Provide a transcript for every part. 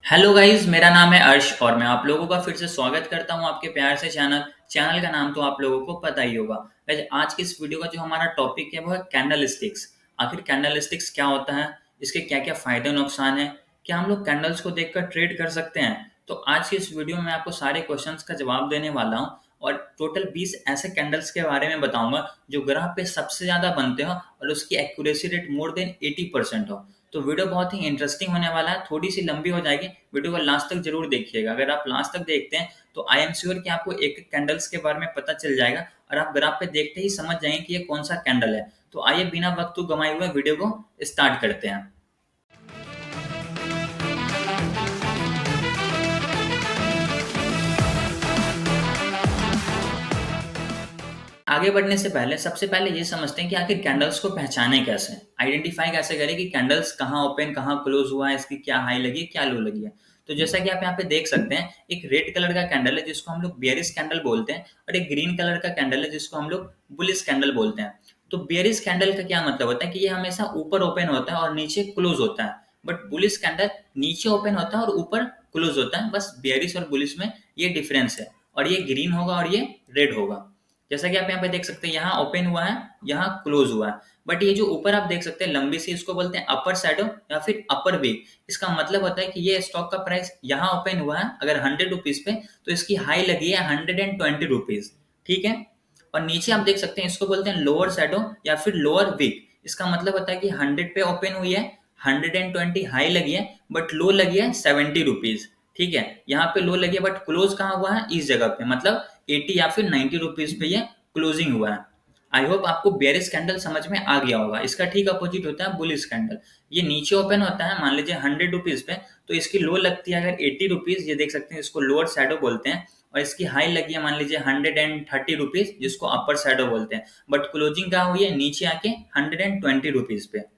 Hello guys, मेरा नाम है अर्श और मैं आप लोगों का फिर से स्वागत करता हूं आपके प्यार से चैनल का नाम तो आप लोगों को पता ही होगा। गाइस, आज की इस वीडियो का जो हमारा टॉपिक है वो है कैंडल स्टिक्स। आखिर कैंडल स्टिक्स क्या होता है, इसके क्या क्या फायदे नुकसान है, क्या हम लोग कैंडल्स को देखकर ट्रेड कर सकते हैं। तो आज की इस वीडियो में आपको सारे क्वेश्चंस का जवाब देने वाला हूँ और टोटल 20 ऐसे कैंडल्स के बारे में बताऊंगा जो ग्राफ पे सबसे ज्यादा बनते हो और उसकी एक्यूरेसी रेट मोर देन 80% हो। तो वीडियो बहुत ही इंटरेस्टिंग होने वाला है, थोड़ी सी लंबी हो जाएगी। वीडियो को लास्ट तक जरूर देखिएगा। अगर आप लास्ट तक देखते हैं तो आई एम श्योर कि आपको एक एक कैंडल्स के बारे में पता चल जाएगा और आप ग्राफ पे देखते ही समझ जाएंगे कि ये कौन सा कैंडल है। तो आइए बिना वक्त गंवाए हुए वीडियो को स्टार्ट करते हैं। आगे बढ़ने से पहले सबसे पहले ये समझते हैं कि आखिर कैंडल्स को पहचाने कैसे, आइडेंटिफाई कैसे करें कि कैंडल्स कहाँ ओपन कहाँ क्लोज हुआ है, इसकी क्या हाई लगी है क्या लो लगी है। तो जैसा कि आप यहाँ पे देख सकते हैं, एक रेड कलर का कैंडल है जिसको हम लोग बेयरिश कैंडल बोलते हैं और एक ग्रीन कलर का कैंडल है जिसको हम लोग बुलिश कैंडल बोलते हैं। तो बेयरिश कैंडल का क्या मतलब होता है कि ये हमेशा ऊपर ओपन होता है और नीचे क्लोज होता है, बट बुलिश कैंडल नीचे ओपन होता है और ऊपर क्लोज होता है। बस बेयरिश और बुलिश में ये डिफरेंस है और ये ग्रीन होगा और ये रेड होगा। जैसा कि आप यहाँ पे देख सकते हैं, यहाँ ओपन हुआ है, यहाँ क्लोज हुआ है, बट ये जो ऊपर आप देख सकते हैं लंबी सी, इसको बोलते हैं अपर शैडो या फिर अपर वीक। इसका मतलब होता है कि ये स्टॉक का प्राइस यहाँ ओपन हुआ है अगर 100 रुपीज पे, तो इसकी हाई लगी है 120 रुपीज। ठीक है। और नीचे आप देख सकते हैं, इसको बोलते हैं लोअर शैडो या फिर लोअर वीक। इसका मतलब होता है कि 100 पे ओपन हुई है, 120 हाई लगी है, बट लो लगी है 70 रुपीज। ठीक है, यहाँ पे लो लगी है बट क्लोज कहाँ हुआ है, इस जगह पे, मतलब 80 या फिर 90 रुपीज पे ये क्लोजिंग हुआ है। आई होप आपको बेयरिश कैंडल समझ में आ गया होगा। इसका ठीक अपोजिट होता है बुलिश कैंडल। ये नीचे ओपन होता है, मान लीजिए 100 रुपीज पे, तो इसकी लो लगती है अगर 80 रुपीज, ये देख सकते हैं, इसको लोअर शैडो बोलते हैं। और इसकी हाई लगी है मान लीजिए 130 रुपीज, जिसको अपर शैडो बोलते हैं, बट क्लोजिंग कहाँ हुई है, नीचे आके 120 रुपीज पे।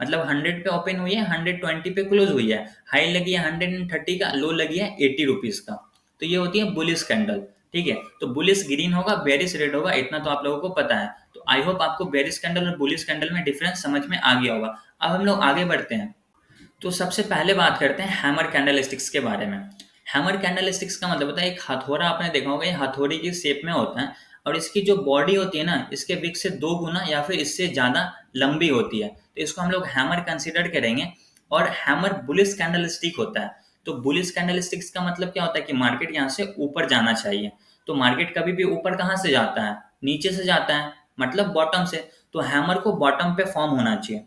मतलब 100 पे ओपन हुई है, 120 पे क्लोज हुई है, हाई लगी है 130 का, लो लगी है 80 रुपीज का। तो ये होती है बुलिश कैंडल। ठीक है, तो बुलिश ग्रीन होगा, बेरिश रेड होगा, इतना तो आप लोगों को पता है। तो आई होप आपको बेरिश कैंडल और बुलिश कैंडल में डिफरेंस समझ में आ गया होगा। अब हम लोग आगे बढ़ते हैं। तो सबसे पहले बात करते हैं हैमर कैंडल स्टिक्स के बारे में। हैमर कैंडल स्टिक्स का मतलब होता है एक हथौड़ा, आपने देखा होगा, ये हथौड़ी की शेप में होता है और इसकी जो बॉडी होती है ना, इसके विक से 2 गुना या फिर इससे ज्यादा लंबी होती है, तो इसको हम लोग हैमर कंसिडर करेंगे। और हैमर बुलिश कैंडल स्टिक होता है। तो बुलिश कैंडल स्टिक्स का मतलब क्या होता है कि मार्केट यहाँ से ऊपर जाना चाहिए। तो मार्केट कभी भी ऊपर कहाँ से जाता है, नीचे से जाता है, मतलब बॉटम से। तो हैमर को बॉटम पे फॉर्म होना चाहिए।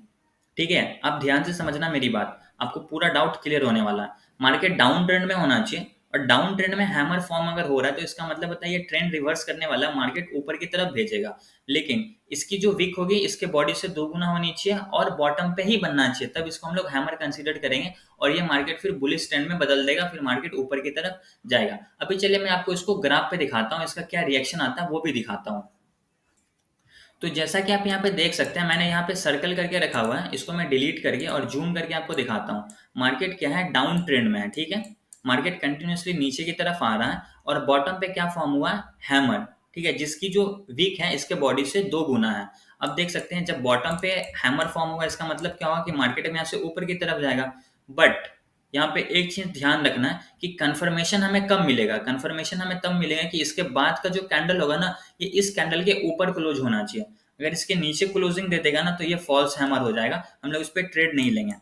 ठीक है, आप ध्यान से समझना मेरी बात, आपको पूरा डाउट क्लियर होने वाला है। मार्केट डाउन ट्रेंड में होना चाहिए और डाउन ट्रेंड में हैमर फॉर्म अगर हो रहा है तो इसका मतलब होता है ये ट्रेंड रिवर्स करने वाला, मार्केट ऊपर की तरफ भेजेगा। लेकिन इसकी जो विक होगी इसके बॉडी से 2 गुना होनी चाहिए और बॉटम पे ही बनना चाहिए, तब इसको हम लोग हैमर कंसीडर करेंगे और ये मार्केट फिर बुलिश ट्रेंड में बदल देगा, फिर मार्केट ऊपर की तरफ जाएगा। अभी चलिए मैं आपको इसको ग्राफ पे दिखाता हूँ, इसका क्या रिएक्शन आता है वो भी दिखाता हूँ। तो जैसा कि आप यहाँ पे देख सकते हैं, मैंने यहाँ पे सर्कल करके रखा हुआ है, इसको मैं डिलीट करके और जूम करके आपको दिखाता हूँ। मार्केट क्या है, डाउन ट्रेंड में है। ठीक है, मार्केट कंटिन्यूसली नीचे की तरफ आ रहा है और बॉटम पे क्या फॉर्म हुआ है, हैमर। ठीक है, जिसकी जो वीक है इसके बॉडी से 2 गुना है। अब देख सकते हैं जब बॉटम पे हैमर फॉर्म होगा, इसका मतलब क्या होगा कि मार्केट में यहाँ से ऊपर की तरफ जाएगा। बट यहाँ पे एक चीज ध्यान रखना है कि कंफर्मेशन हमें कब मिलेगा, कंफर्मेशन हमें तब मिलेगा कि इसके बाद का जो कैंडल होगा ना, ये इस कैंडल के ऊपर क्लोज होना चाहिए। अगर इसके नीचे क्लोजिंग दे देगा ना तो ये फॉल्स हैमर हो जाएगा, हम लोग इस पर ट्रेड नहीं लेंगे।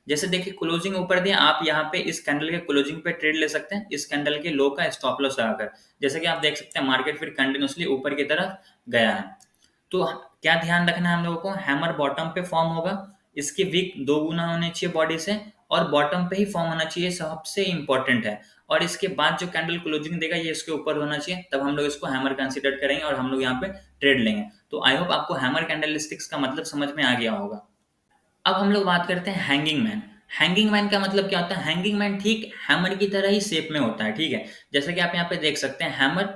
जैसे देखिए क्लोजिंग ऊपर दिया, आप यहाँ पे इस कैंडल के क्लोजिंग पे ट्रेड ले सकते हैं, इस कैंडल के लो का स्टॉप लॉस लगाकर। जैसे कि आप देख सकते हैं मार्केट फिर कंटिन्यूसली ऊपर की तरफ गया है। तो क्या ध्यान रखना है हम लोगों को, हैमर बॉटम पे फॉर्म होगा, इसकी विक 2 गुना होनी चाहिए बॉडी से और बॉटम पे ही फॉर्म होना चाहिए, सबसे इंपॉर्टेंट है। और इसके बाद जो कैंडल क्लोजिंग देगा ये इसके ऊपर होना चाहिए, तब हम लोग इसको हैमर कंसीडर करेंगे और हम लोग यहाँ पे ट्रेड लेंगे। तो आई होप आपको हैमर कैंडल स्टिक्स का मतलब समझ में आ गया होगा। अब हम लोग बात करते हैं हैंगिंग मैन। हैंगिंग मैन का मतलब क्या होता है, हैंगिंग मैन ठीक हैमर की तरह ही शेप में होता है। ठीक है, जैसा कि आप यहाँ पे देख सकते हैं, हैमर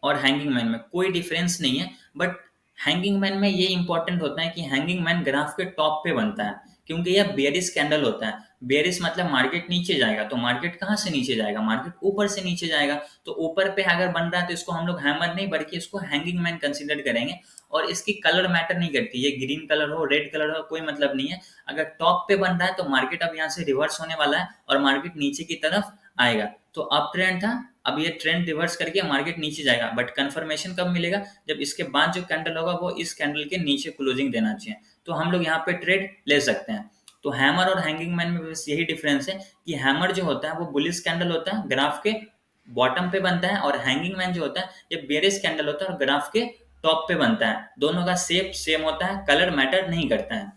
और हैंगिंग मैन में कोई डिफरेंस नहीं है, बट हैंगिंग मैन में ये इंपॉर्टेंट होता है कि हैंगिंग मैन ग्राफ के टॉप पे बनता है, क्योंकि यह बेयरिश कैंडल होता है। बेयरिश मतलब मार्केट नीचे जाएगा, तो मार्केट कहाँ से नीचे जाएगा, मार्केट ऊपर से नीचे जाएगा। तो ऊपर पे अगर बन रहा है तो इसको हम लोग हैमर नहीं बल्कि इसको हैंगिंग मैन कंसिडर करेंगे। और इसकी कलर मैटर नहीं करती, ये ग्रीन कलर हो रेड कलर हो कोई मतलब नहीं है। अगर टॉप पे बन रहा है तो मार्केट अब यहाँ से रिवर्स होने वाला है और मार्केट नीचे की तरफ आएगा। तो अप ट्रेंड था, अब ये ट्रेंड रिवर्स करके मार्केट नीचे जाएगा, बट कंफर्मेशन कब मिलेगा, जब इसके बाद जो कैंडल होगा वो इस कैंडल के नीचे क्लोजिंग देना चाहिए, तो हम लोग यहाँ पे ट्रेड ले सकते हैं। तो हैमर और हैंगिंग मैन में बस यही डिफरेंस है कि हैमर जो होता है वो बुलिश कैंडल होता है, ग्राफ के बॉटम पे बनता है, और हैंगिंग मैन जो होता है ये बेरिश कैंडल होता है और ग्राफ के टॉप पे बनता है। दोनों का शेप सेम होता है, कलर मैटर नहीं करता है।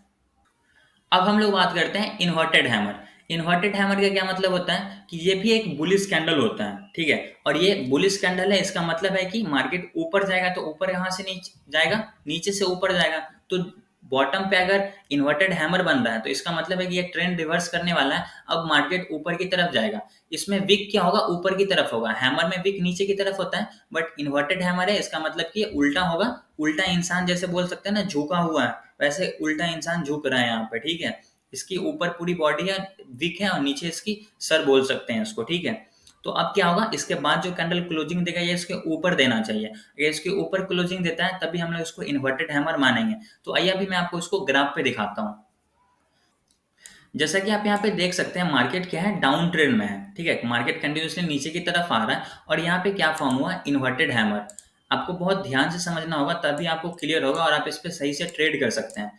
अब हम लोग बात करते हैं इन्वर्टेड हैमर। इन्वर्टेड हैमर का क्या मतलब होता है कि ये भी एक बुलिश कैंडल होता है, ठीक है, और ये बुलिश कैंडल है, इसका मतलब है कि मार्केट ऊपर जाएगा तो ऊपर यहाँ से नीचे जाएगा, नीचे से ऊपर जाएगा। तो बॉटम पे अगर इन्वर्टेड हैमर बन रहा है तो इसका मतलब है कि ये ट्रेंड रिवर्स करने वाला है, अब मार्केट ऊपर की तरफ जाएगा। इसमें विक क्या होगा, ऊपर की तरफ होगा, हैमर में विक नीचे की तरफ होता है, बट इन्वर्टेड हैमर है, इसका मतलब कि ये उल्टा होगा। उल्टा इंसान जैसे बोल सकते हैं ना, झुका हुआ है, वैसे उल्टा इंसान झुक रहा है यहाँ पे, ठीक है। इसकी ऊपर पूरी बॉडी है, विक है, और नीचे इसकी सर बोल सकते हैं इसको, ठीक है। तो अब क्या होगा, इसके बाद जो कैंडल क्लोजिंग देगा ये इसके ऊपर देना चाहिए, अगर इसके ऊपर क्लोजिंग देता है तभी हम लोग इसको इन्वर्टेड हैमर मानेंगे। तो आइए अभी मैं आपको इसको ग्राफ पे दिखाता हूँ। जैसा कि आप यहाँ पे देख सकते हैं मार्केट क्या है, डाउन ट्रेंड में है, ठीक है, मार्केट कंटिन्यूसली नीचे की तरफ आ रहा है, और यहाँ पे क्या फॉर्म हुआ, इन्वर्टेड हैमर। आपको बहुत ध्यान से समझना होगा तभी आपको क्लियर होगा और आप इस पे सही से ट्रेड कर सकते हैं।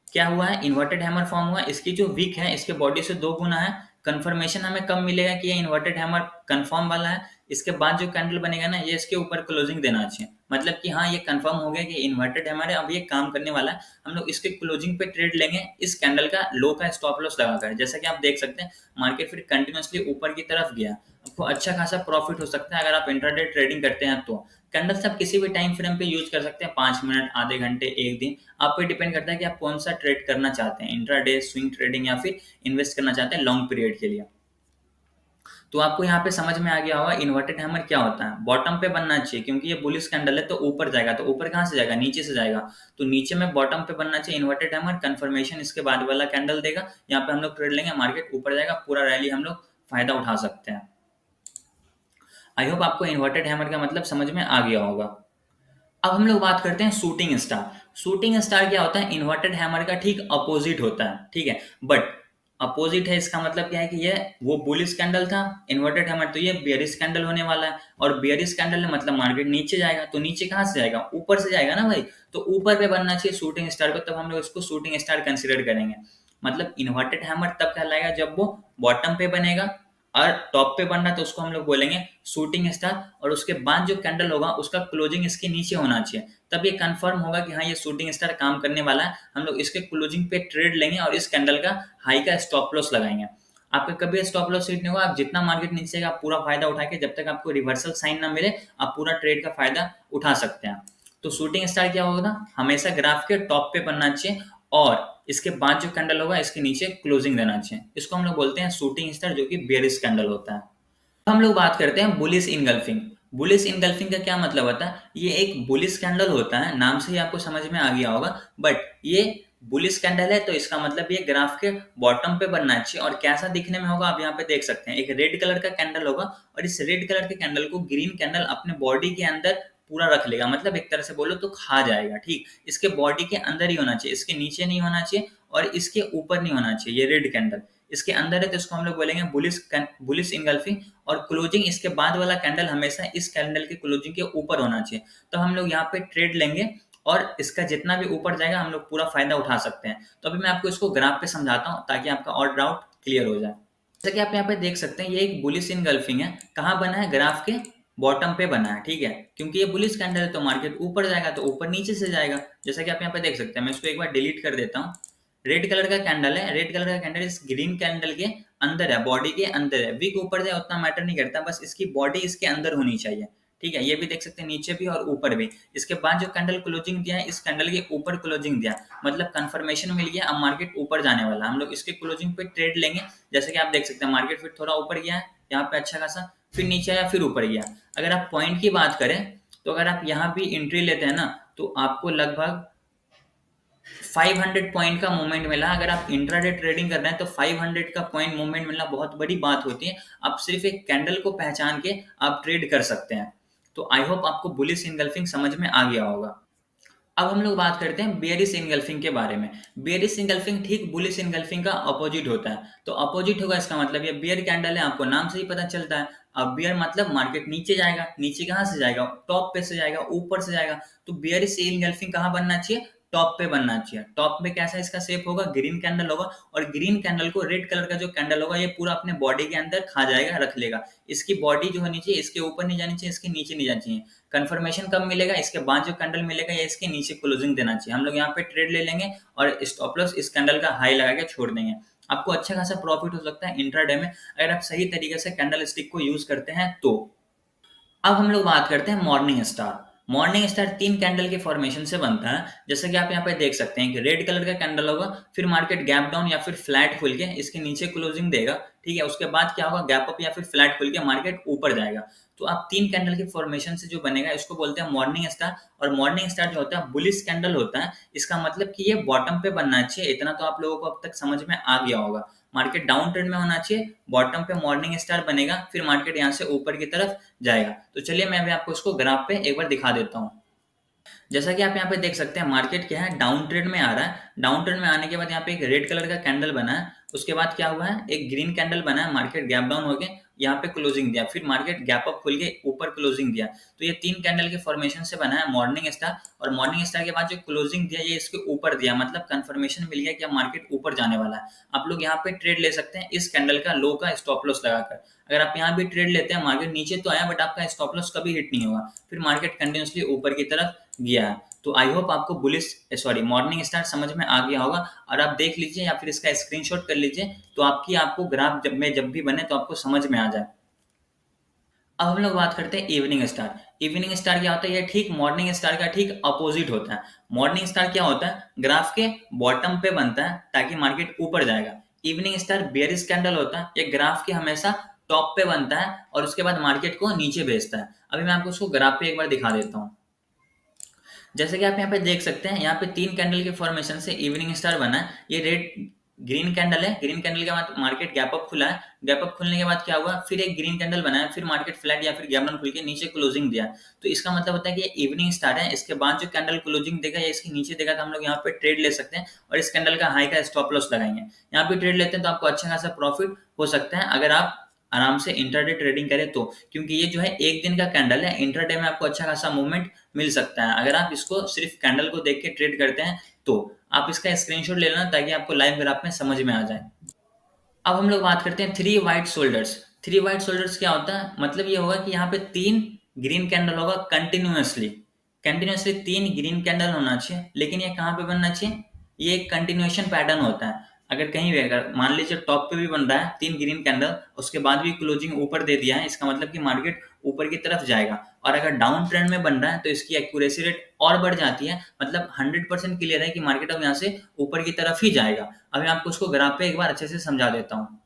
क्या हुआ है, इन्वर्टेड हैमर फॉर्म हुआ, इसकी जो विक है इसके बॉडी से 2 गुना है। कंफर्मेशन हमें कब मिलेगा कि ये इन्वर्टेड हैमर कंफर्म वाला है, इसके बाद जो कैंडल बनेगा ना ये इसके ऊपर क्लोजिंग देना चाहिए, मतलब कि हाँ ये कंफर्म हो गया कि इन्वर्टेड हैमर है, अब ये काम करने वाला है। हम लोग इसके क्लोजिंग पे ट्रेड लेंगे इस कैंडल का लो का स्टॉप लॉस लगाकर। जैसा कि आप देख सकते हैं मार्केट फिर कंटिन्यूसली ऊपर की तरफ गया, आपको अच्छा खासा प्रॉफिट हो सकता है अगर आप इंट्राडे ट्रेडिंग करते हैं। तो कैंडल्स आप किसी भी टाइम फ्रेम पे यूज कर सकते हैं, 5 मिनट, आधे घंटे, एक दिन, आप पे डिपेंड करता है कि आप कौन सा ट्रेड करना चाहते हैं, इंट्राडे, स्विंग ट्रेडिंग, या फिर इन्वेस्ट करना चाहते हैं लॉन्ग पीरियड के लिए। तो आपको यहाँ पे समझ में आ गया होगा इन्वर्टेड हैमर क्या होता है। बॉटम पे बनना चाहिए क्योंकि ये बुलिश कैंडल है, तो ऊपर जाएगा, तो ऊपर कहाँ से जाएगा, नीचे से जाएगा, तो नीचे में बॉटम पे बनना चाहिए इन्वर्टेड हैमर। कंफर्मेशन इसके बाद वाला कैंडल देगा, यहाँ पे हम लोग ट्रेड लेंगे, मार्केट ऊपर जाएगा, पूरा रैली हम लोग फायदा उठा सकते हैं। आई होप आपको इन्वर्टेड हैमर का मतलब समझ में आ गया होगा। अब हम लोग बात करते हैं शूटिंग स्टार। शूटिंग स्टार क्या होता है, इन्वर्टेड हैमर का ठीक अपोजिट होता है, ठीक है, बट अपोजिट है इसका मतलब क्या है कि ये वो बुलिश कैंडल था इन्वर्टेड हैमर, तो ये बेयरिश कैंडल होने वाला है, और बेयरिश कैंडल है मतलब मार्केट नीचे जाएगा, तो नीचे कहाँ से जाएगा, ऊपर से जाएगा ना भाई, तो ऊपर पे बनना चाहिए शूटिंग स्टार को, तब हम लोग इसको शूटिंग स्टार कंसिडर करेंगे। मतलब इन्वर्टेड हैमर तब कहलाएगा जब वो बॉटम पे बनेगा और टॉप पे बन रहा है तो उसको हम लोग बोलेंगे शूटिंग स्टार, और उसके बाद जो कैंडल होगा उसका क्लोजिंग इसके नीचे होना चाहिए, तब ये कंफर्म होगा कि हाँ ये शूटिंग स्टार काम करने वाला है। हम लोग इसके क्लोजिंग पे ट्रेड लेंगे और इस कैंडल का हाई का स्टॉप लॉस लगाएंगे। आपका कभी स्टॉप लॉस हिट नहीं होगा, आप जितना मार्केट नीचे जाएगा आप पूरा फायदा उठा के, जब तक आपको रिवर्सल साइन ना मिले आप पूरा ट्रेड का फायदा उठा सकते हैं। तो शूटिंग स्टार क्या होगा, हमेशा ग्राफ के टॉप पे बनना चाहिए और इसके बाद जो कैंडल होगा इसके नीचे क्लोजिंग देना चाहिए, इसको हम लोग बोलते हैं शूटिंग स्टार, जो कि बेयरिश कैंडल होता है। हम लोग बात करते हैं बुलिश इनगल्फिंग। बुलिश इनगल्फिंग का क्या मतलब होता है, ये एक बुलिश कैंडल होता है, नाम से ही आपको समझ में आ गया होगा, बट ये बुलिश कैंडल है तो इसका मतलब ये ग्राफ के बॉटम पे बनना चाहिए। और कैसा दिखने में होगा आप यहाँ पे देख सकते हैं, एक रेड कलर का कैंडल होगा और इस रेड कलर के कैंडल को ग्रीन कैंडल अपने बॉडी के अंदर पूरा रख लेगा, मतलब एक तरह से बोलो तो खा जाएगा, ठीक। इसके बॉडी के अंदर ही होना चाहिए, इसके नीचे नहीं होना चाहिए और इसके ऊपर नहीं होना चाहिए। ये रेड कैंडल इसके अंदर है तो इसको हम लोग बोलेंगे बुलिश इनगल्फिंग, और क्लोजिंग इसके बाद वाला कैंडल हमेशा इस कैंडल के क्लोजिंग के ऊपर होना चाहिए, तो हम लोग यहाँ पे ट्रेड लेंगे और इसका जितना भी ऊपर जाएगा हम लोग पूरा फायदा उठा सकते हैं। तो अभी मैं आपको इसको ग्राफ पे समझाता हूँ ताकि आपका और डाउट क्लियर हो जाए। जैसा कि आप यहाँ पे देख सकते हैं ये एक बुलिश इनगल्फिंग है, कहाँ बना है, ग्राफ के बॉटम पे बना है, ठीक है, क्योंकि ये बुलिश कैंडल है तो मार्केट ऊपर जाएगा तो ऊपर नीचे से जाएगा। जैसा कि आप यहाँ पे देख सकते हैं, मैं इसको एक बार डिलीट कर देता हूँ। रेड कलर का कैंडल है, रेड कलर का कैंडल इस ग्रीन कैंडल के अंदर है, बॉडी के अंदर है, विक ऊपर जाए उतना मैटर नहीं करता, बस इसकी बॉडी इसके अंदर होनी चाहिए, ठीक है। ये भी देख सकते हैं नीचे भी और ऊपर भी। इसके बाद जो कैंडल क्लोजिंग दिया है इस कैंडल के ऊपर क्लोजिंग दिया, मतलब कंफर्मेशन मिल गया, अब मार्केट ऊपर जाने वाला, हम लोग इसके क्लोजिंग पे ट्रेड लेंगे। जैसे कि आप देख सकते हैं मार्केट फिर थोड़ा ऊपर गया है यहाँ पे अच्छा खासा, फिर नीचे आया, फिर ऊपर गया। अगर आप पॉइंट की बात करें तो अगर आप यहाँ भी एंट्री लेते हैं ना तो आपको लगभग 500 पॉइंट का मूवमेंट मिला। अगर आप इंट्राडे ट्रेडिंग कर रहे हैं तो 500 का पॉइंट मूवमेंट मिलना बहुत बड़ी बात होती है। आप सिर्फ एक कैंडल को पहचान के आप ट्रेड कर सकते हैं। तो आई होप आपको बुलिश इनगल्फिंग समझ में आ गया होगा। अब हम लोग बात करते हैं बेयरिश इनगल्फिंग के बारे में। बेयरिश इनगल्फिंग ठीक बुलिश इनगल्फिंग का अपोजिट होता है। तो अपोजिट होगा इसका मतलब ये बेयर कैंडल है, आपको नाम से ही पता चलता है। अब बेयर मतलब मार्केट नीचे जाएगा, नीचे कहाँ से जाएगा, टॉप पे से जाएगा, ऊपर से जाएगा। तो बेयरिश इनगल्फिंग कहाँ बनना चाहिए, टॉप पे बनना चाहिए। टॉप पे कैसा इसका शेप होगा, ग्रीन कैंडल होगा, और ग्रीन कैंडल को रेड कलर का जो कैंडल होगा ये पूरा अपने बॉडी के अंदर खा जाएगा, रख लेगा। इसकी बॉडी जो होनी चाहिए इसके ऊपर नहीं जानी चाहिए, इसके नीचे नहीं जानी चाहिए। कंफर्मेशन कब मिलेगा, इसके बाद जो कैंडल मिलेगा या इसके नीचे क्लोजिंग देना चाहिए। हम लोग यहाँ पे ट्रेड ले लेंगे और स्टॉप लॉस इस कैंडल का हाई लगा के छोड़ देंगे। आपको अच्छा खासा प्रॉफिट हो सकता है इंट्राडे में, अगर आप सही तरीके से कैंडल स्टिक को यूज करते हैं तो। अब हम लोग बात करते हैं morning star. Morning star 3 candle के फॉर्मेशन से बनता है। जैसे कि आप यहाँ पे देख सकते हैं कि रेड कलर का कैंडल होगा, फिर मार्केट गैप डाउन या फिर फ्लैट खुल के इसके नीचे क्लोजिंग देगा, ठीक है। उसके बाद क्या होगा, गैप अप या फिर फ्लैट खुल के मार्केट ऊपर जाएगा। तो आप 3 कैंडल के फॉर्मेशन से जो बनेगा इसको बोलते हैं मॉर्निंग स्टार। और मॉर्निंग स्टार जो होता है बुलिश कैंडल होता है। इसका मतलब कि ये बॉटम पे बनना चाहिए। इतना तो आप लोगों को अब तक समझ में आ गया होगा। मार्केट डाउन ट्रेंड में होना चाहिए, बॉटम पे मॉर्निंग स्टार बनेगा, फिर मार्केट यहाँ से ऊपर की तरफ जाएगा। तो चलिए मैं अभी आपको इसको ग्राफ पे एक बार दिखा देता हूँ। जैसा कि आप यहाँ पे देख सकते हैं मार्केट क्या है, डाउन ट्रेंड में आ रहा है। डाउन ट्रेंड में आने के बाद यहाँ पे एक रेड कलर का कैंडल बना है। उसके बाद क्या हुआ है, एक ग्रीन कैंडल बना है, मार्केट गैप डाउन हो गया, यहाँ पे क्लोजिंग दिया, फिर मार्केट गैप अप खुल के ऊपर क्लोजिंग दिया। तो ये 3 कैंडल के फॉर्मेशन से बना है मॉर्निंग स्टार। और मॉर्निंग स्टार के बाद जो क्लोजिंग दिया ये इसके ऊपर दिया, मतलब कंफर्मेशन मिल गया कि अब मार्केट ऊपर जाने वाला है। आप लोग यहाँ पे ट्रेड ले सकते हैं इस कैंडल का लो का स्टॉप लॉस लगाकर। अगर आप यहाँ भी ट्रेड लेते हैं, मार्केट नीचे तो आया बट आपका स्टॉप लॉस कभी हिट नहीं होगा, फिर मार्केट कंटिन्यूसली ऊपर की तरफ गया है। तो आई होप आपको मॉर्निंग स्टार समझ में आ गया होगा। और आप देख लीजिए या फिर इसका स्क्रीनशॉट कर लीजिए, तो आपको ग्राफ जब भी बने तो आपको समझ में आ जाए। अब हम लोग बात करते हैं इवनिंग स्टार। इवनिंग स्टार क्या होता है, ये ठीक मॉर्निंग स्टार का ठीक अपोजिट होता है। मॉर्निंग स्टार क्या होता है, ग्राफ के बॉटम पे बनता है ताकि मार्केट ऊपर जाएगा। इवनिंग स्टार बेयरिश कैंडल होता है, ये ग्राफ के हमेशा टॉप पे बनता है और उसके बाद मार्केट को नीचे भेजता है। अभी मैं आपको उसको ग्राफ पे एक बार दिखा देता हूँ। जैसे कि आप यहाँ पे देख सकते हैं, यहाँ पे 3 कैंडल के फॉर्मेशन से इवनिंग स्टार बना है। ये रेड ग्रीन कैंडल है, ग्रीन कैंडल के बाद मार्केट गैप अप खुला है, गैप अप खुलने के बाद क्या हुआ, फिर एक ग्रीन कैंडल बना है, फिर मार्केट फ्लैट या फिर गैप डाउन खुल के नीचे क्लोजिंग दिया। तो इसका मतलब होता है कि ये इवनिंग स्टार है। इसके बाद जो कैंडल क्लोजिंग देगा या इसके नीचे देगा तो हम लोग यहाँ पे ट्रेड ले सकते हैं और इस कैंडल का हाई का स्टॉप लॉस लगाएंगे। यहाँ पे ट्रेड लेते हैं तो आपको अच्छा खासा प्रॉफिट हो सकता है अगर आप आराम से इंट्राडे ट्रेडिंग करें तो। क्योंकि ये जो है एक दिन का कैंडल है, इंट्राडे में आपको अच्छा खासा मूवमेंट मिल सकता है अगर आप इसको सिर्फ कैंडल को देख के ट्रेड करते हैं तो। आप इसका स्क्रीनशॉट ले लेना ताकि आपको लाइव ग्राफ में समझ में आ जाए। अब हम लोग बात करते हैं 3 वाइट शोल्डर्स। 3 वाइट शोल्डर्स क्या होता है, मतलब ये होगा कि यहाँ पे 3 ग्रीन कैंडल होगा कंटिन्यूअसली। कंटिन्यूअसली 3 ग्रीन कैंडल होना चाहिए, लेकिन ये कहाँ पे बनना चाहिए, ये एक कंटिन्यूएशन पैटर्न होता है। अगर कहीं भी अगर मान लीजिए टॉप पे भी बन रहा है 3 ग्रीन कैंडल, उसके बाद भी क्लोजिंग ऊपर दे दिया है, इसका मतलब कि मार्केट ऊपर की तरफ जाएगा। और अगर डाउन ट्रेंड में बन रहा है तो इसकी एक्यूरेसी रेट और बढ़ जाती है, मतलब 100% क्लियर है कि मार्केट अब यहाँ से ऊपर की तरफ ही जाएगा। अब मैं आपको उसको ग्राफ पे एक बार अच्छे से समझा देता हूँ।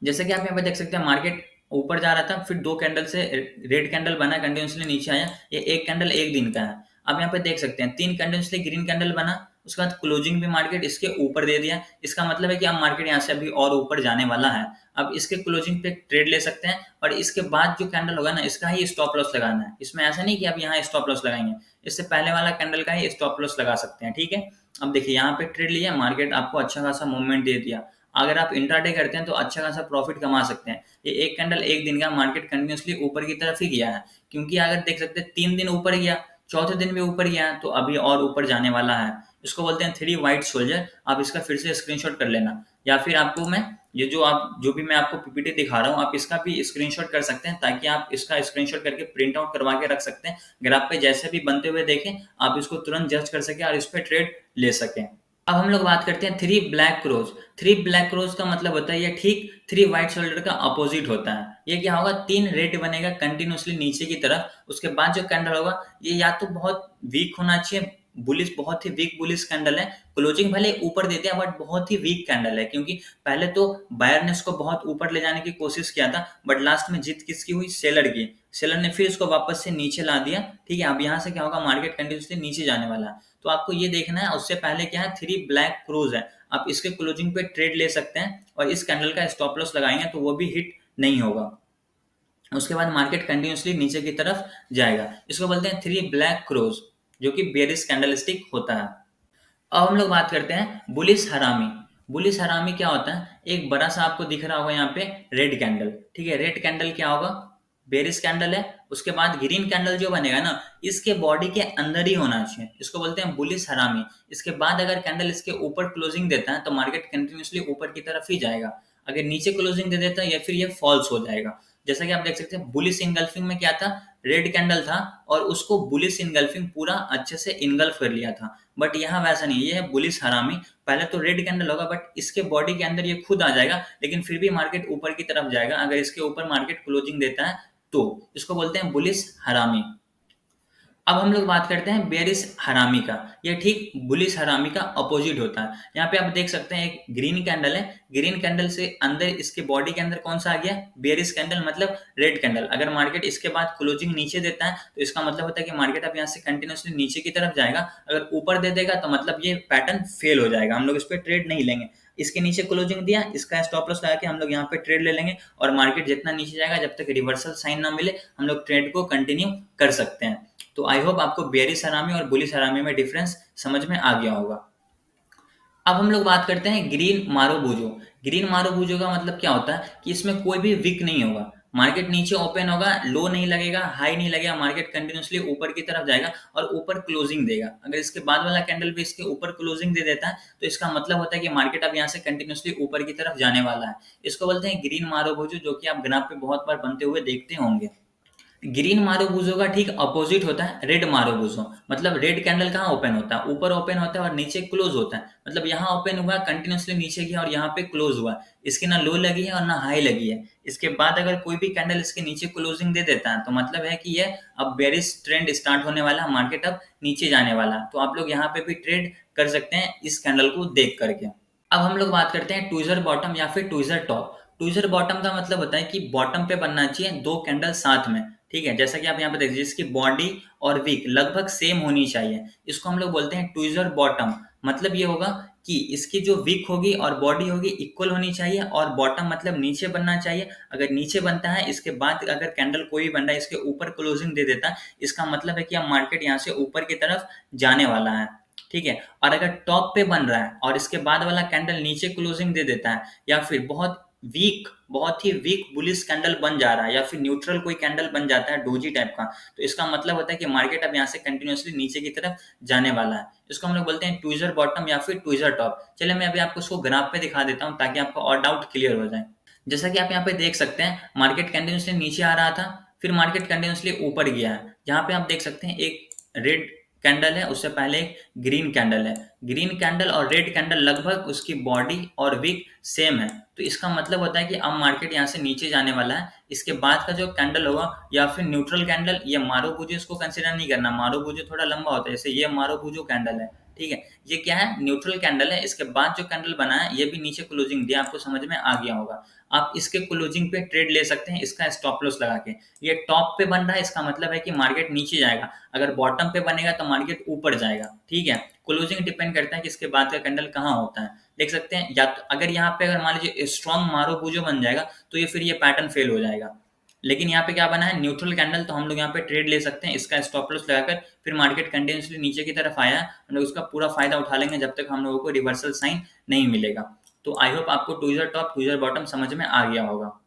जैसे कि आप यहाँ पे देख सकते हैं मार्केट ऊपर जा रहा था, फिर 2 कैंडल से रेड कैंडल बना, कंटिन्यूसली नीचे आया। ये एक कैंडल एक दिन का है। अब यहाँ पे देख सकते हैं 3 कंटिन्यूसली ग्रीन कैंडल बना, उसके बाद क्लोजिंग भी मार्केट इसके ऊपर दे दिया। इसका मतलब है कि अब मार्केट यहाँ से अभी और ऊपर जाने वाला है। अब इसके क्लोजिंग पे ट्रेड ले सकते हैं और इसके बाद जो कैंडल होगा ना इसका ही स्टॉप लॉस लगाना है। इसमें ऐसा नहीं कि अब यहाँ स्टॉप लॉस लगाएंगे, इससे पहले वाला कैंडल का ही स्टॉप लॉस लगा सकते हैं, ठीक है। अब देखिए यहाँ पे ट्रेड लिया, मार्केट आपको अच्छा खासा मूवमेंट दे दिया। अगर आप इंट्राडे करते हैं तो अच्छा खासा प्रॉफिट कमा सकते हैं। ये एक कैंडल एक दिन का मार्केट कंटिन्यूसली ऊपर की तरफ ही गया है, क्योंकि अगर देख सकते हैं 3 दिन ऊपर गया, चौथे दिन भी ऊपर गया, तो अभी और ऊपर जाने वाला है। इसको बोलते हैं 3 वाइट सोल्जर। आप इसका फिर से स्क्रीनशॉट कर लेना, या फिर आपको मैं ये जो भी मैं आपको पीपीटी दिखा रहा हूँ आप इसका भी स्क्रीनशॉट कर सकते हैं, ताकि आप इसका स्क्रीनशॉट करके प्रिंट आउट करवा के रख सकते हैं। ग्राफ पे जैसे भी बनते हुए देखें, आप इसको तुरंत जज कर सकें और इस पर ट्रेड ले सकें। अब हम लोग बात करते हैं 3 ब्लैक क्रोज। 3 ब्लैक क्रोज का मतलब होता है ये ठीक 3 व्हाइट शोल्डर का अपोजिट होता है। ये क्या होगा, 3 रेड बनेगा कंटिन्यूसली नीचे की तरफ। उसके बाद जो कैंडल होगा ये या तो बहुत वीक होना चाहिए, बुलिश, बहुत ही वीक बुलिश कैंडल है। क्लोजिंग भले ऊपर देते हैं बट बहुत ही वीक कैंडल है, क्योंकि पहले तो बायर ने इसको बहुत ऊपर ले जाने की कोशिश किया था, बट लास्ट में जीत किसकी हुई, सेलर की। सेलर ने फिर इसको वापस से नीचे ला दिया, ठीक है। अब यहाँ से क्या होगा, मार्केट कंटिन्यूसली नीचे जाने वाला है। तो आपको ये देखना है। उससे पहले क्या है, 3 ब्लैक क्रूज है, आप इसके क्लोजिंग पे ट्रेड ले सकते हैं और इस कैंडल का स्टॉप लॉस लगाएंगे तो वो भी हिट नहीं होगा। उसके बाद मार्केट कंटिन्यूसली नीचे की तरफ जाएगा। इसको बोलते हैं 3 ब्लैक क्रोज। जो कि बेयरिश कैंडलस्टिक होता है। अब हम लोग बात करते हैं बुलिश हरामी। बुलिश हरामी क्या होता है? एक बड़ा सा आपको दिख रहा होगा यहाँ पे रेड कैंडल, ठीक है। रेड कैंडल क्या होगा? बेरिश कैंडल है। उसके बाद ग्रीन कैंडल जो बनेगा ना, इसके बॉडी के अंदर ही होना चाहिए, इसको बोलते हैं बुलिश हरामी। इसके बाद अगर कैंडल इसके ऊपर क्लोजिंग देता है तो मार्केट कंटिन्यूसली ऊपर की तरफ ही जाएगा। अगर नीचे क्लोजिंग दे देता है या फिर ये फॉल्स हो जाएगा। जैसा कि आप देख सकते हैं बुलिश इनगल्फिंग में क्या था, रेड कैंडल था और उसको बुलिश इनगल्फिंग पूरा अच्छे से इनगल्फ कर लिया था। बट यहाँ वैसा नहीं है, ये है बुलिश हरामी। पहले तो रेड कैंडल होगा बट इसके बॉडी के अंदर ये खुद आ जाएगा, लेकिन फिर भी मार्केट ऊपर की तरफ जाएगा अगर इसके ऊपर मार्केट क्लोजिंग देता है तो। इसको बोलते हैं बुलिश हरामी। अब हम लोग बात करते हैं बेरिश हरामी का। ये ठीक बुलिश हरामी का अपोजिट होता है। यहाँ पे आप देख सकते हैं एक ग्रीन कैंडल है, ग्रीन कैंडल से अंदर इसके बॉडी के अंदर कौन सा आ गया? बेरिश कैंडल, मतलब रेड कैंडल। अगर मार्केट इसके बाद क्लोजिंग नीचे देता है तो इसका मतलब होता है कि मार्केट अब यहाँ से कंटिन्यूसली नीचे की तरफ जाएगा। अगर ऊपर दे देगा तो मतलब ये पैटर्न फेल हो जाएगा, हम लोग इस पर ट्रेड नहीं लेंगे। इसके नीचे क्लोजिंग दिया, इसका स्टॉप लॉस लगा के हम लोग यहाँ पे ट्रेड ले लेंगे और मार्केट जितना नीचे जाएगा जब तक रिवर्सल साइन ना मिले हम लोग ट्रेड को कंटिन्यू कर सकते हैं। तो आई होप आपको बेयरिश हरामी और बुलिश हरामी में डिफरेंस समझ में आ गया होगा। अब हम लोग बात करते हैं ग्रीन मारुबुजो। ग्रीन मारुबुजो का मतलब क्या होता है कि इसमें कोई भी विक नहीं होगा। मार्केट नीचे ओपन होगा, लो नहीं लगेगा, हाई नहीं लगेगा, मार्केट कंटिन्यूसली ऊपर की तरफ जाएगा और ऊपर क्लोजिंग देगा। अगर इसके बाद वाला कैंडल भी इसके ऊपर क्लोजिंग दे देता है तो इसका मतलब होता है कि मार्केट अब यहाँ से कंटिन्यूसली ऊपर की तरफ जाने वाला है। इसको बोलते हैं ग्रीन मारुबुजो, जो कि आप ग्राफ पे बहुत बार बनते हुए देखते होंगे। ग्रीन मारुबुजो का ठीक अपोजिट होता है रेड मारुबुजो। मतलब रेड कैंडल कहाँ ओपन होता है? ऊपर ओपन होता है और नीचे क्लोज होता है। मतलब यहाँ ओपन हुआ, कंटिन्यूसली नीचे गया और यहाँ पे क्लोज हुआ। इसकी ना लो लगी है और ना हाई लगी है। इसके बाद अगर कोई भी कैंडल इसके नीचे क्लोजिंग दे देता है तो मतलब है कि ये अब बेरिश ट्रेंड स्टार्ट होने वाला है, मार्केट अब नीचे जाने वाला है। तो आप लोग यहाँ पे भी ट्रेड कर सकते हैं इस कैंडल को देख करके। अब हम लोग बात करते हैं ट्विज़र बॉटम या फिर ट्विज़र टॉप। ट्विज़र बॉटम का मतलब होता है कि बॉटम पे बनना चाहिए दो कैंडल साथ में, ठीक है। जैसा कि आप यहाँ पे देखिए, जिसकी बॉडी और वीक लगभग सेम होनी चाहिए, इसको हम लोग बोलते हैं ट्विज़र बॉटम। मतलब ये होगा कि इसकी जो वीक होगी और बॉडी होगी इक्वल होनी चाहिए और बॉटम मतलब नीचे बनना चाहिए। अगर नीचे बनता है, इसके बाद अगर कैंडल कोई भी बन रहा है इसके ऊपर क्लोजिंग दे देता है, इसका मतलब है कि अब मार्केट यहाँ से ऊपर की तरफ जाने वाला है, ठीक है। और अगर टॉप पे बन रहा है और इसके बाद वाला कैंडल नीचे क्लोजिंग दे देता है या फिर बहुत ही वीक बुलिश कैंडल बन जा रहा है या फिर न्यूट्रल कोई कैंडल बन जाता है डोजी टाइप का, तो इसका मतलब होता है कि मार्केट अब यहाँ से कंटिन्यूसली नीचे की तरफ जाने वाला है। इसको हम लोग बोलते हैं ट्विज़र बॉटम या फिर ट्विज़र टॉप। चलिए मैं अभी आपको इसको ग्राफ पे दिखा देता हूँ ताकि आपका और डाउट क्लियर हो जाए। जैसा कि आप यहाँ पे देख सकते हैं, मार्केट कंटिन्यूसली नीचे आ रहा था, फिर मार्केट कंटिन्यूसली ऊपर गया है। यहाँ पे आप देख सकते हैं एक रेड कैंडल है, उससे पहले एक ग्रीन कैंडल है। ग्रीन कैंडल और रेड कैंडल लगभग उसकी बॉडी और विक सेम है, तो इसका मतलब होता है कि अब मार्केट यहाँ से नीचे जाने वाला है। इसके बाद का जो कैंडल होगा या फिर न्यूट्रल कैंडल, ये मारुबुजो इसको कंसिडर नहीं करना, मारुबुजो थोड़ा लंबा होता है, जैसे ये मारुबुजो कैंडल है, ठीक है। ये क्या है? न्यूट्रल कैंडल है। इसके बाद जो कैंडल बना है ये भी नीचे क्लोजिंग दिया, आपको समझ में आ गया होगा। आप इसके क्लोजिंग पे ट्रेड ले सकते हैं इसका स्टॉप लॉस लगा के। ये टॉप पे बन रहा है, इसका मतलब है कि मार्केट नीचे जाएगा। अगर बॉटम पे बनेगा तो मार्केट ऊपर जाएगा, ठीक है। क्लोजिंग डिपेंड करता है कि इसके बाद का कैंडल कहाँ होता है। देख सकते हैं, या तो अगर यहाँ पे अगर मान लीजिए स्ट्रॉन्ग मारुबुजो बन जाएगा तो ये फिर ये पैटर्न फेल हो जाएगा। लेकिन यहाँ पे क्या बना है? न्यूट्रल कैंडल, तो हम लोग यहाँ पे ट्रेड ले सकते हैं इसका स्टॉप लॉस लगाकर। फिर मार्केट कंटिन्यूसली नीचे की तरफ आया, हम लोग उसका पूरा फायदा उठा लेंगे जब तक हम लोगों को रिवर्सल साइन नहीं मिलेगा। तो आई होप आपको ट्विज़र टॉप ट्विज़र बॉटम समझ में आ गया होगा।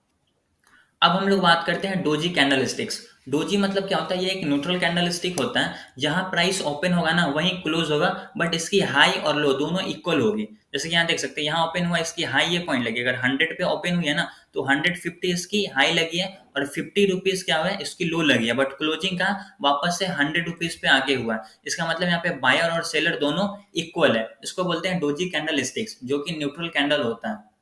अब हम लोग बात करते हैं डोजी कैंडल स्टिक्स। डोजी मतलब क्या होता है? ये एक न्यूट्रल कैंडल स्टिक होता है, जहां प्राइस ओपन होगा ना वहीं क्लोज होगा, बट इसकी हाई और लो दोनों इक्वल होगी। जैसे कि यहाँ देख सकते हैं, यहाँ ओपन हुआ, इसकी हाई ये पॉइंट लगी। अगर 100 पे ओपन हुई है ना तो 150 इसकी हाई लगी है और 50 रुपीज क्या हुआ है? इसकी लो लगी है, बट क्लोजिंग का वापस से 100 रुपीज पे आगे हुआ है। इसका मतलब यहाँ पे बायर और सेलर दोनों इक्वल है। इसको बोलते हैं डोजी कैंडल स्टिक्स, जो कि न्यूट्रल कैंडल होता है।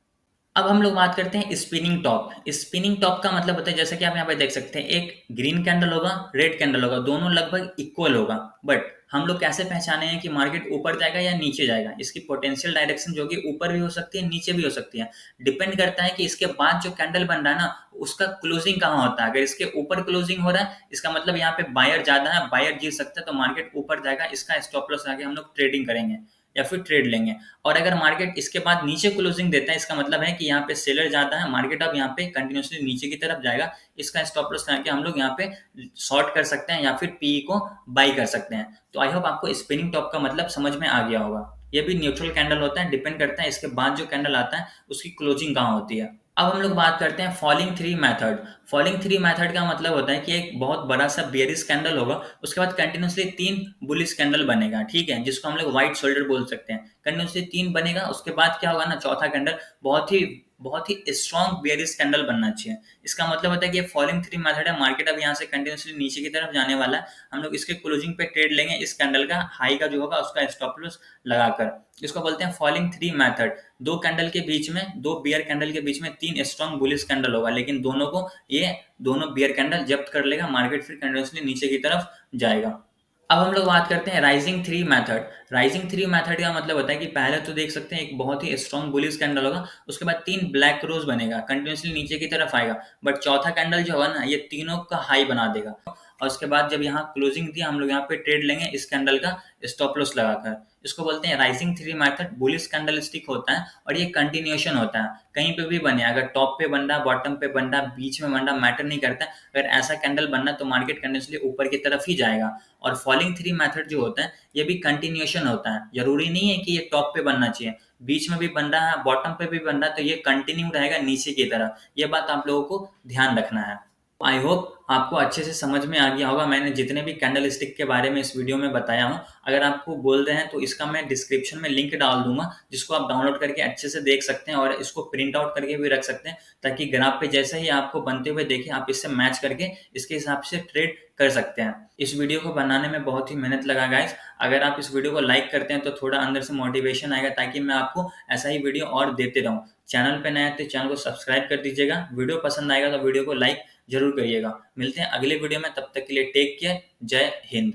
अब हम लोग बात करते हैं स्पिनिंग टॉप। स्पिनिंग टॉप का मतलब होता है, जैसे कि आप यहाँ पे देख सकते हैं, एक ग्रीन कैंडल होगा, रेड कैंडल होगा, दोनों लगभग इक्वल होगा। बट हम लोग कैसे पहचाने हैं कि मार्केट ऊपर जाएगा या नीचे जाएगा? इसकी पोटेंशियल डायरेक्शन जो कि ऊपर भी हो सकती है, नीचे भी हो सकती है। डिपेंड करता है कि इसके बाद जो कैंडल बन रहा है ना उसका क्लोजिंग कहाँ होता है। अगर इसके ऊपर क्लोजिंग हो रहा है, इसका मतलब यहाँ पे बायर ज्यादा है, बायर जीत सकता है, तो मार्केट ऊपर जाएगा। इसका स्टॉप लॉस आगे हम लोग ट्रेडिंग करेंगे। या फिर ट्रेड लेंगे। और अगर मार्केट इसके बाद नीचे क्लोजिंग देता है, इसका मतलब है कि यहाँ पे सेलर ज्यादा है, मार्केट अब यहाँ पे कंटिन्यूसली नीचे की तरफ जाएगा, इसका स्टॉप लॉस लगा के हम लोग यहाँ पे शॉर्ट कर सकते हैं या फिर पीई को बाई कर सकते हैं। तो आई होप आपको स्पिनिंग टॉप का मतलब समझ में आ गया होगा। ये भी न्यूट्रल कैंडल होता है, डिपेंड करता है इसके बाद जो कैंडल आता है उसकी क्लोजिंग कहाँ होती है। अब हम लोग बात करते हैं falling three method. Falling three method का मतलब होता है कि एक बहुत बड़ा सा बेयरिश कैंडल होगा, उसके बाद कंटिन्यूसली 3 बुलिश कैंडल बनेगा, ठीक है, जिसको हम लोग व्हाइट शोल्डर बोल सकते हैं। कंटिन्यूसली 3 बनेगा, उसके बाद क्या होगा ना, चौथा कैंडल बहुत ही स्ट्रॉन्ग बेयरिश कैंडल बनना चाहिए। इसका मतलब होता है कि ये फॉलिंग थ्री मेथड है, मार्केट अब यहाँ से कंटिन्यूसली नीचे की तरफ जाने वाला है, हम लोग इसके क्लोजिंग पे ट्रेड लेंगे, इस कैंडल का हाई का जो होगा उसका स्टॉप लॉस लगाकर। इसको बोलते हैं फॉलिंग थ्री मेथड। दो कैंडल के बीच में, दो बियर कैंडल के बीच में 3 स्ट्रॉन्ग बुलिश कैंडल होगा, लेकिन दोनों बियर कैंडल जब्त कर लेगा, मार्केट फिर कंटिन्यूसली नीचे की तरफ जाएगा। अब हम लोग बात करते हैं rising three method. Rising three method का मतलब होता है कि पहले तो देख सकते हैं एक बहुत ही स्ट्रॉन्ग बुलिश कैंडल होगा, उसके बाद 3 ब्लैक रोज बनेगा, कंटिन्यूसली नीचे की तरफ आएगा, बट चौथा कैंडल जो होगा ना, ये तीनों का हाई बना देगा, और उसके बाद जब यहाँ क्लोजिंग दिया, हम लोग यहाँ पे ट्रेड लेंगे इस कैंडल का स्टॉप लॉस लगाकर। इसको बोलते हैं rising three method. Bullish candle stick होता है और ये कंटिन्यूएशन होता है, कहीं पे भी बने, अगर टॉप पे बन रहा, बॉटम पे बन रहा, बीच में बन रहा, मैटर नहीं करता। अगर ऐसा कैंडल बनना तो मार्केट कंटिन्यूसली ऊपर की तरफ ही जाएगा। और फॉलिंग थ्री मेथड जो होता है ये भी कंटिन्यूएशन होता है, जरूरी नहीं है कि ये टॉप पे बनना चाहिए, बीच में भी बन रहा है, बॉटम पे भी बन रहा है, तो ये कंटिन्यू रहेगा नीचे की तरफ। ये बात आप लोगों को ध्यान रखना है। आई होप आपको अच्छे से समझ में आ गया होगा, मैंने जितने भी कैंडल स्टिक के बारे में इस वीडियो में बताया हूँ। अगर आपको बोल रहे हैं तो इसका मैं डिस्क्रिप्शन में लिंक डाल दूंगा, जिसको आप डाउनलोड करके अच्छे से देख सकते हैं, और इसको प्रिंट आउट करके भी रख सकते हैं, ताकि ग्राफ पे जैसे ही आपको बनते हुए देखें, आप इससे मैच करके इसके हिसाब से ट्रेड कर सकते हैं। इस वीडियो को बनाने में बहुत ही मेहनत लगा गाइस। अगर आप इस वीडियो को लाइक करते हैं तो थोड़ा अंदर से मोटिवेशन आएगा, ताकि मैं आपको ऐसा ही वीडियो और देते रहूँ। चैनल पे नया है तो चैनल को सब्सक्राइब कर दीजिएगा, वीडियो पसंद आएगा तो वीडियो को लाइक जरूर करिएगा। मिलते हैं अगले वीडियो में, तब तक के लिए टेक केयर, जय हिंद।